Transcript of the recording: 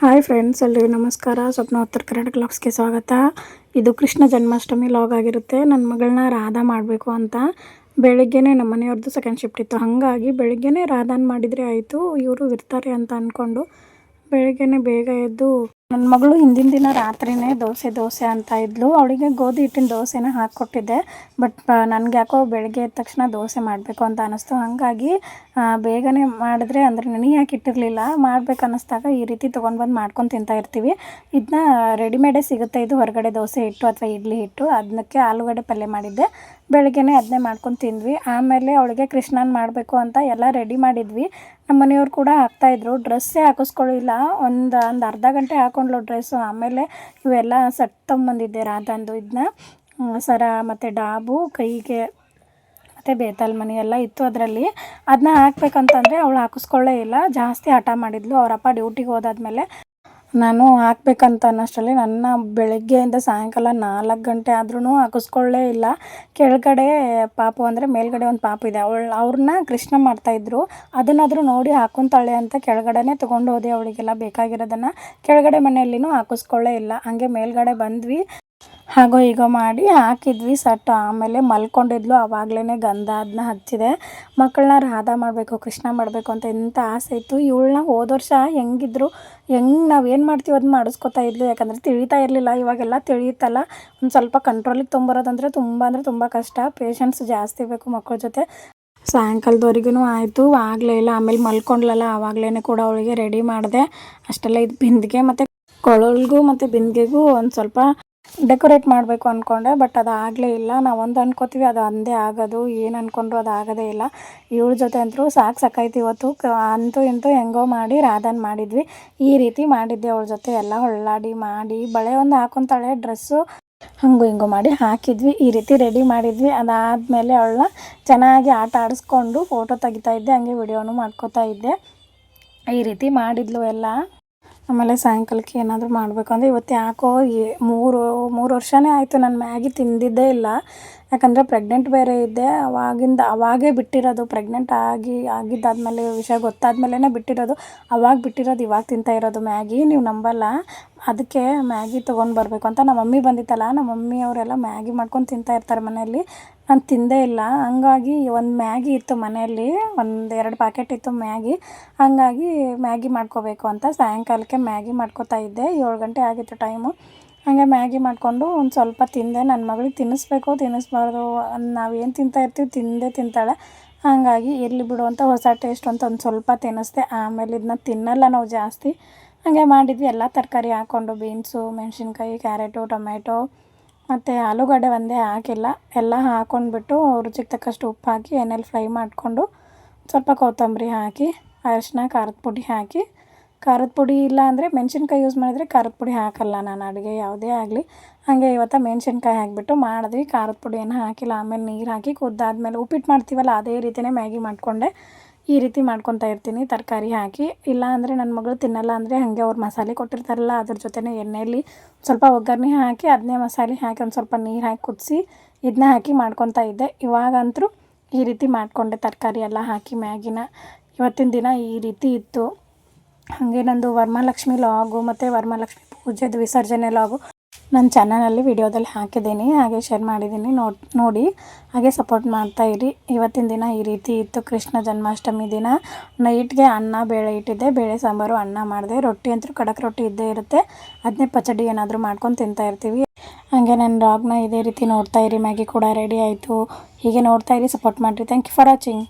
Hi friends, ಎಲ್ರಿಗೂ ನಮಸ್ಕಾರ. ಸ್ವಪ್ನ ಉತ್ತರ ಕರ್ನಾಟಕ ವ್ಲಾಗ್ಸ್ಗೆ ಸ್ವಾಗತ. ಇದು ಕೃಷ್ಣ ಜನ್ಮಾಷ್ಟಮಿ ವ್ಲಾಗ್ ಆಗಿರುತ್ತೆ. ನನ್ನ ಮಗಳನ್ನ ರಾಧಾ ಮಾಡಬೇಕು ಅಂತ ಬೆಳಿಗ್ಗೆನೇ ನಮ್ಮ ಮನೆಯವ್ರದ್ದು ಸೆಕೆಂಡ್ ಶಿಫ್ಟ್ ಇತ್ತು. ಹಾಗಾಗಿ ಬೆಳಿಗ್ಗೆನೇ ರಾಧಾನ ಮಾಡಿದರೆ ಆಯಿತು, ಇವರು ಇರ್ತಾರೆ ಅಂತ ಅಂದ್ಕೊಂಡು ಬೆಳಿಗ್ಗೆನೇ ಬೇಗ ಎದ್ದು ನನ್ನ ಮಗಳು ಹಿಂದಿನ ದಿನ ರಾತ್ರಿನೇ ದೋಸೆ ಅಂತ ಇದ್ಲು. ಅವಳಿಗೆ ಗೋಧಿ ಹಿಟ್ಟಿನ ದೋಸೆನ ಹಾಕ್ಕೊಟ್ಟಿದ್ದೆ. ಬಟ್ ನನಗೆ ಯಾಕೋ ಬೆಳಗ್ಗೆ ಎದ್ದ ತಕ್ಷಣ ದೋಸೆ ಮಾಡಬೇಕು ಅಂತ ಅನ್ನಿಸ್ತು. ಹಾಗಾಗಿ ಬೇಗನೆ ಮಾಡಿದ್ರೆ ಅಂದರೆ ನೆನೆ ಹಾಕಿಟ್ಟಿರಲಿಲ್ಲ. ಮಾಡಬೇಕು ಅನ್ನಿಸ್ದಾಗ ಈ ರೀತಿ ತೊಗೊಂಡ್ಬಂದು ಮಾಡ್ಕೊಂಡು ತಿಂತಾ ಇರ್ತೀವಿ. ಇದನ್ನ ರೆಡಿಮೇಡೇ ಸಿಗುತ್ತೆ. ಇದು ಹೊರಗಡೆ ದೋಸೆ ಹಿಟ್ಟು ಅಥವಾ ಇಡ್ಲಿ ಹಿಟ್ಟು. ಅದಕ್ಕೆ ಆಲೂಗಡ್ಡೆ ಪಲ್ಯ ಮಾಡಿದ್ದೆ. ಬೆಳಗ್ಗೆನೇ ಅದನ್ನೇ ಮಾಡ್ಕೊಂಡು ತಿಂದ್ವಿ. ಆಮೇಲೆ ಅವಳಿಗೆ ಕೃಷ್ಣನ ಮಾಡಬೇಕು ಅಂತ ಎಲ್ಲ ರೆಡಿ ಮಾಡಿದ್ವಿ. ನಮ್ಮ ಮನೆಯವ್ರು ಕೂಡ ಹಾಕ್ತಾಯಿದ್ರು. ಡ್ರೆಸ್ಸೇ ಹಾಕಿಸ್ಕೊಳ್ಳಿಲ್ಲ. ಒಂದು ಅರ್ಧ ಗಂಟೆ ಹಾಕೊಂಡ್ಲು ಡ್ರೆಸ್ಸು. ಆಮೇಲೆ ಇವೆಲ್ಲ ಸೆಟ್ ತೊಗೊಂಬಂದಿದ್ದೆ ರಾಧಾಂದು. ಇದನ್ನ ಸರ ಮತ್ತು ಡಾಬು ಕೈಗೆ ಮತ್ತು ಬೇತಾಲ್ ಮನೆ ಎಲ್ಲ ಇತ್ತು ಅದರಲ್ಲಿ. ಅದನ್ನ ಹಾಕ್ಬೇಕಂತಂದರೆ ಅವಳು ಹಾಕಿಸ್ಕೊಳ್ಳೇ ಇಲ್ಲ. ಜಾಸ್ತಿ ಹಠ ಮಾಡಿದ್ಲು. ಅವರಪ್ಪ ಡ್ಯೂಟಿಗೆ ಹೋದಾದ್ಮೇಲೆ ನಾನು ಹಾಕ್ಬೇಕಂತ ಅನ್ನೋಷ್ಟರಲ್ಲಿ ನನ್ನ ಬೆಳಗ್ಗೆಯಿಂದ ಸಾಯಂಕಾಲ 4 ಗಂಟೆ ಆದ್ರೂ ಹಾಕಿಸ್ಕೊಳ್ಳೇ ಇಲ್ಲ. ಕೆಳಗಡೆ ಪಾಪು ಅಂದರೆ ಮೇಲ್ಗಡೆ ಒಂದು ಪಾಪು ಇದೆ, ಅವ್ರನ್ನ ಕೃಷ್ಣ ಮಾಡ್ತಾಯಿದ್ರು. ಅದನ್ನಾದರೂ ನೋಡಿ ಹಾಕ್ಕೊಂತಾಳೆ ಅಂತ ಕೆಳಗಡೆನೇ ತೊಗೊಂಡು ಹೋದೆ. ಅವಳಿಗೆಲ್ಲ ಬೇಕಾಗಿರೋದನ್ನು ಕೆಳಗಡೆ ಮನೆಯಲ್ಲಿನೂ ಹಾಕಿಸ್ಕೊಳ್ಳೇ ಇಲ್ಲ. ಹಾಗೆ ಮೇಲ್ಗಡೆ ಬಂದ್ವಿ. ಹಾಗೋ ಹೀಗೋ ಮಾಡಿ ಹಾಕಿದ್ವಿ ಸೆಟ್. ಆಮೇಲೆ ಮಲ್ಕೊಂಡಿದ್ಲು. ಆವಾಗಲೇ ಗಂಧ ಅದನ್ನ ಹಚ್ಚಿದೆ. ಮಕ್ಕಳನ್ನ ರಾಧಾ ಮಾಡಬೇಕು, ಕೃಷ್ಣ ಮಾಡಬೇಕು ಅಂತ ಎಂಥ ಆಸೆ ಇತ್ತು. ಇವಳನ್ನ ಹೋದ ವರ್ಷ ಹೆಂಗೆ ನಾವು ಏನು ಮಾಡ್ತೀವಿ ಅದನ್ನ ಮಾಡಿಸ್ಕೊತಾ ಇದ್ಲು. ಯಾಕಂದರೆ ತಿಳಿತಾ ಇರಲಿಲ್ಲ. ಇವಾಗೆಲ್ಲ ತಿಳಿಯುತ್ತಲ್ಲ. ಒಂದು ಸ್ವಲ್ಪ ಕಂಟ್ರೋಲಿಗೆ ತೊಗೊಂಬರೋದಂದರೆ ತುಂಬ ಕಷ್ಟ. ಪೇಷನ್ಸ್ ಜಾಸ್ತಿ ಬೇಕು ಮಕ್ಕಳ ಜೊತೆ. ಸಾಯಂಕಾಲದವರೆಗೂ ಆಯಿತು, ಆಗಲೇ ಇಲ್ಲ. ಆಮೇಲೆ ಮಲ್ಕೊಂಡ್ಲಲ್ಲ, ಆವಾಗಲೇ ಕೂಡ ಅವಳಿಗೆ ರೆಡಿ ಮಾಡಿದೆ. ಅಷ್ಟೆಲ್ಲ ಇದು ಬಿಂದಿಗೆ ಮತ್ತು ಕೊಳಲ್ಗೂ ಮತ್ತು ಬಿಂದಿಗೆಗೂ ಒಂದು ಸ್ವಲ್ಪ ಡೆಕೋರೇಟ್ ಮಾಡಬೇಕು ಅಂದ್ಕೊಂಡೆ. ಬಟ್ ಅದು ಆಗಲೇ ಇಲ್ಲ. ನಾವು ಒಂದು ಅಂದ್ಕೋತೀವಿ, ಅದು ಅಂದೇ ಆಗೋದು. ಏನು ಅಂದ್ಕೊಂಡ್ರು ಅದು ಆಗೋದೇ ಇಲ್ಲ. ಇವಳ ಜೊತೆ ಅಂತೂ ಸಾಕಾಯ್ತು ಇವತ್ತು. ಅಂತೂ ಇಂತೂ ಹೆಂಗೋ ಮಾಡಿ ರಾಧಾನ ಮಾಡಿದ್ವಿ. ಈ ರೀತಿ ಮಾಡಿದ್ದೆ ಅವಳ ಜೊತೆ ಎಲ್ಲ ಹೊಳ್ಳಾಡಿ ಮಾಡಿ. ಬಳೆ ಒಂದು ಹಾಕೊತಾಳೆ, ಡ್ರೆಸ್ಸು ಹಂಗೂ ಹಿಂಗೂ ಮಾಡಿ ಹಾಕಿದ್ವಿ. ಈ ರೀತಿ ರೆಡಿ ಮಾಡಿದ್ವಿ. ಅದಾದಮೇಲೆ ಅವಳನ್ನ ಚೆನ್ನಾಗಿ ಆಟ ಆಡಿಸ್ಕೊಂಡು ಫೋಟೋ ತೆಗಿತಾ ಇದ್ದೆ. ಹಂಗೆ ವಿಡಿಯೋನು ಮಾಡ್ಕೋತಾ ಇದ್ದೆ. ಈ ರೀತಿ ಮಾಡಿದ್ಲು ಎಲ್ಲ. ಆಮೇಲೆ ಸಾಯಂಕಾಲಕ್ಕೆ ಏನಾದರೂ ಮಾಡಬೇಕು ಅಂದರೆ ಇವತ್ತು ಯಾಕೋ ಮೂರು ವರ್ಷನೇ ಆಯಿತು ನಾನು ಮ್ಯಾಗಿ ತಿಂದಿದ್ದೇ ಇಲ್ಲ. ಯಾಕಂದರೆ ಪ್ರೆಗ್ನೆಂಟ್ ಬೇರೆ ಇದ್ದೆ. ಅವಾಗೇ ಬಿಟ್ಟಿರೋದು. ಪ್ರೆಗ್ನೆಂಟ್ ಆಗಿದ್ದಾದಮೇಲೆ ವಿಷಯ ಗೊತ್ತಾದ್ಮೇಲೆ ಬಿಟ್ಟಿರೋದು. ಬಿಟ್ಟಿರೋದು ಇವಾಗ ತಿಂತಾ ಇರೋದು ಮ್ಯಾಗಿ. ನೀವು ನಂಬಲ್ಲ. ಅದಕ್ಕೆ ಮ್ಯಾಗಿ ತೊಗೊಂಡು ಬರಬೇಕು ಅಂತ ನಮ್ಮ ಮಮ್ಮಿ ಬಂದಿತ್ತಲ್ಲ, ನಮ್ಮ ಮಮ್ಮಿ ಅವರೆಲ್ಲ ಮ್ಯಾಗಿ ಮಾಡ್ಕೊಂಡು ತಿಂತಾ ಇರ್ತಾರೆ ಮನೆಯಲ್ಲಿ. ನಾನು ತಿಂದೇ ಇಲ್ಲ. ಹಂಗಾಗಿ ಒಂದು ಮ್ಯಾಗಿ ಇತ್ತು ಮನೆಯಲ್ಲಿ, 1-2 ಪ್ಯಾಕೆಟ್ ಇತ್ತು ಮ್ಯಾಗಿ. ಹಾಗಾಗಿ ಮ್ಯಾಗಿ ಮಾಡ್ಕೋಬೇಕು ಅಂತ ಸಾಯಂಕಾಲಕ್ಕೆ ಮ್ಯಾಗಿ ಮಾಡ್ಕೋತಾ ಇದ್ದೆ. 7 ಗಂಟೆ ಆಗಿತ್ತು ಟೈಮು. ಹಾಗೆ ಮ್ಯಾಗಿ ಮಾಡಿಕೊಂಡು ಒಂದು ಸ್ವಲ್ಪ ತಿಂದೆ. ನನ್ನ ಮಗಳಿಗೆ ತಿನ್ನಿಸ್ಬಾರ್ದು, ನಾವೇನು ತಿಂತಾ ಇರ್ತೀವಿ ತಿಂತಾಳೆ. ಹಾಗಾಗಿ ಇರಲಿ ಬಿಡು ಅಂತ ಹೊಸ ಟೇಸ್ಟ್ ಅಂತ ಒಂದು ಸ್ವಲ್ಪ ತಿನ್ನಿಸ್ದೆ. ಆಮೇಲೆ ಇದನ್ನ ತಿನ್ನಲ್ಲ ನಾವು ಜಾಸ್ತಿ. ಹಾಗೆ ಮಾಡಿದ್ವಿ. ಎಲ್ಲ ತರಕಾರಿ ಹಾಕ್ಕೊಂಡು ಬೀನ್ಸು, ಮೆಣಸಿನ್ಕಾಯಿ, ಕ್ಯಾರೆಟು, ಟೊಮೆಟೊ ಮತ್ತು ಆಲೂಗಡ್ಡೆ ಒಂದೇ ಹಾಕಿಲ್ಲ. ಎಲ್ಲ ಹಾಕ್ಕೊಂಡ್ಬಿಟ್ಟು ರುಚಿಗೆ ತಕ್ಕಷ್ಟು ಉಪ್ಪು ಹಾಕಿ ಎಣ್ಣೆಲಿ ಫ್ರೈ ಮಾಡಿಕೊಂಡು ಸ್ವಲ್ಪ ಕೊತ್ತಂಬರಿ ಹಾಕಿ, ಅರಿಶಿನ, ಖಾರದ ಪುಡಿ ಹಾಕಿ. ಖಾರದ ಪುಡಿ ಇಲ್ಲ ಅಂದರೆ ಮೆಣಸಿನ್ಕಾಯಿ ಯೂಸ್ ಮಾಡಿದರೆ ಖಾರದ ಪುಡಿ ಹಾಕಲ್ಲ ನಾನು ಅಡುಗೆ ಯಾವುದೇ ಆಗಲಿ. ಹಾಗೆ ಇವತ್ತು ಮೆಣಸಿನ್ಕಾಯಿ ಹಾಕಿಬಿಟ್ಟು ಮಾಡಿದ್ವಿ. ಖಾರದ ಪುಡಿ ಏನು ಹಾಕಿಲ್ಲ. ಆಮೇಲೆ ನೀರು ಹಾಕಿ ಕುದ್ದಾದ್ಮೇಲೆ ಉಪ್ಪಿಟ್ಟು ಮಾಡ್ತೀವಲ್ಲ ಅದೇ ರೀತಿಯೇ ಮ್ಯಾಗಿ ಮಾಡಿಕೊಂಡೆ. ಈ ರೀತಿ ಮಾಡ್ಕೊತಾ ಇರ್ತೀನಿ ತರಕಾರಿ ಹಾಕಿ. ಇಲ್ಲ ಅಂದರೆ ನನ್ನ ಮಗಳು ತಿನ್ನಲ್ಲ ಅಂದರೆ ಹಾಗೆ ಅವ್ರು ಮಸಾಲೆ ಕೊಟ್ಟಿರ್ತಾರಲ್ಲ ಅದ್ರ ಜೊತೆನೇ ಎಣ್ಣೆಯಲ್ಲಿ ಸ್ವಲ್ಪ ಒಗ್ಗರಣೆ ಹಾಕಿ ಅದನ್ನೇ ಮಸಾಲೆ ಹಾಕಿ ಒಂದು ಸ್ವಲ್ಪ ನೀರು ಹಾಕಿ ಕುದಿಸಿ ಇದನ್ನ ಹಾಕಿ ಮಾಡ್ಕೊತಾ ಇದ್ದೆ. ಇವಾಗಂತೂ ಈ ರೀತಿ ಮಾಡಿಕೊಂಡೆ ತರಕಾರಿ ಎಲ್ಲ ಹಾಕಿ ಮ್ಯಾಗಿನ. ಇವತ್ತಿನ ದಿನ ಈ ರೀತಿ ಇತ್ತು. ಹಾಗೆ ನಂದು ವರಮಹಾಲಕ್ಷ್ಮಿ ಲಾಗು ಮತ್ತು ವರಮಹಾಲಕ್ಷ್ಮಿ ಪೂಜೆದು ವಿಸರ್ಜನೆ ಲಾಗು ನನ್ನ ಚಾನಲಲ್ಲಿ ವಿಡಿಯೋದಲ್ಲಿ ಹಾಕಿದ್ದೀನಿ. ಹಾಗೆ ಶೇರ್ ಮಾಡಿದ್ದೀನಿ, ನೋಡಿ ಹಾಗೆ ಸಪೋರ್ಟ್ ಮಾಡ್ತಾಯಿರಿ. ಇವತ್ತಿನ ದಿನ ಈ ರೀತಿ ಇತ್ತು. ಕೃಷ್ಣ ಜನ್ಮಾಷ್ಟಮಿ ದಿನ ನೈಟ್ಗೆ ಅನ್ನ ಬೇಳೆ ಇಟ್ಟಿದ್ದೆ. ಬೇಳೆ ಸಾಂಬಾರು, ಅನ್ನ ಮಾಡಿದೆ. ರೊಟ್ಟಿ ಅಂತೂ ಖಡಕ್ ರೊಟ್ಟಿ ಇದ್ದೇ ಇರುತ್ತೆ. ಅದನ್ನೇ ಪಚಡಿ ಏನಾದರೂ ಮಾಡ್ಕೊಂಡು ತಿಂತಾ ಇರ್ತೀವಿ. ಹಾಗೆ ನನ್ನ ವ್ಲಾಗ್ನ ಇದೇ ರೀತಿ ನೋಡ್ತಾಯಿರಿ. ಮ್ಯಾಗಿ ಕೂಡ ರೆಡಿ ಆಯಿತು. ಹೀಗೆ ನೋಡ್ತಾಯಿರಿ, ಸಪೋರ್ಟ್ ಮಾಡಿರಿ. Thank you for watching.